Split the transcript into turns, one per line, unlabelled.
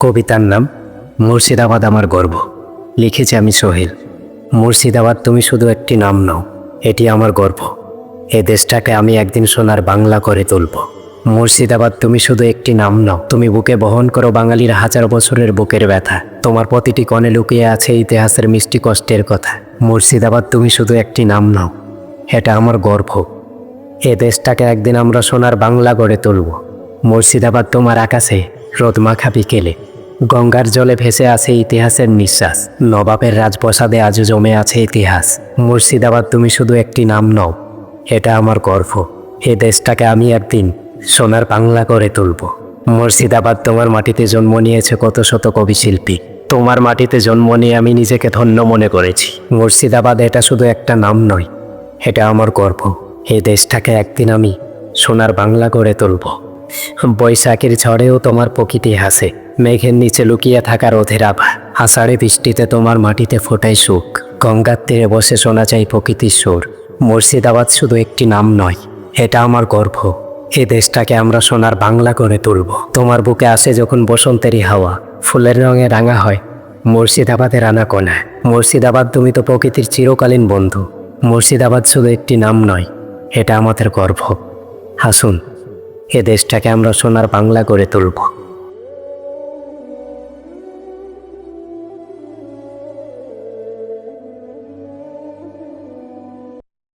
কবিতার নাম মুর্শিদাবাদ আমার গর্ব। লিখেছি আমি সোহেল। মুর্শিদাবাদ তুমি শুধু একটি নাম নও, এটি আমার গর্ব। এ দেশটাকে আমি একদিন সোনার বাংলা করে তুলব। মুর্শিদাবাদ তুমি শুধু একটি নাম নও, তুমি বুকে বহন করো বাঙালির হাজার বছরের বুকের ব্যথা। তোমার প্রতিটি কণে লুকিয়ে আছে ইতিহাসের মিষ্টি কষ্টের কথা। মুর্শিদাবাদ তুমি শুধু একটি নাম নও, এটা আমার গর্ব। এ দেশটাকে একদিন আমরা সোনার বাংলা গড়ে তুলব। মুর্শিদাবাদ তোমার আকাশে রোদমাখা বিকেলে গঙ্গার জলে ভেসে আছে ইতিহাসের নিঃশ্বাস। নবাবের রাজপ্রাসাদে আজও জমে আছে ইতিহাস। মুর্শিদাবাদ তুমি শুধু একটি নাম নও, এটা আমার গর্ব। এ দেশটাকে আমি একদিন সোনার বাংলা করে তুলব। মুর্শিদাবাদ তোমার মাটিতে জন্ম নিয়েছে কত শত কবি শিল্পী। তোমার মাটিতে জন্ম নিয়ে আমি নিজেকে ধন্য মনে করেছি। মুর্শিদাবাদ এটা শুধু একটা নাম নয়, এটা আমার গর্ব। এই দেশটাকে একদিন আমি সোনার বাংলা করে তুলব। বৈশাখের ঝড়েও তোমার প্রকৃতি হাসে, মেঘের নিচে লুকিয়ে থাকা রোধের আভা। আষাঢ়ে বৃষ্টিতে তোমার মাটিতে ফোটায় সুখ, গঙ্গার তীরে বসে শোনা যায় প্রকৃতির সুর। মুর্শিদাবাদ শুধু একটি নাম নয়, এটা আমার গর্ব। এ দেশটাকে আমরা সোনার বাংলা করে তুলব। তোমার বুকে আসে যখন বসন্তেরই হাওয়া, ফুলের রঙে রাঙা হয় মুর্শিদাবাদের আনাকোনা। মুর্শিদাবাদ তুমি তো প্রকৃতির চিরকালীন বন্ধু। মুর্শিদাবাদ শুধু একটি নাম নয়, এটা আমাদের গর্ব। হাসুন, এ দেশটাকে আমরা সোনার বাংলা করে তুলব।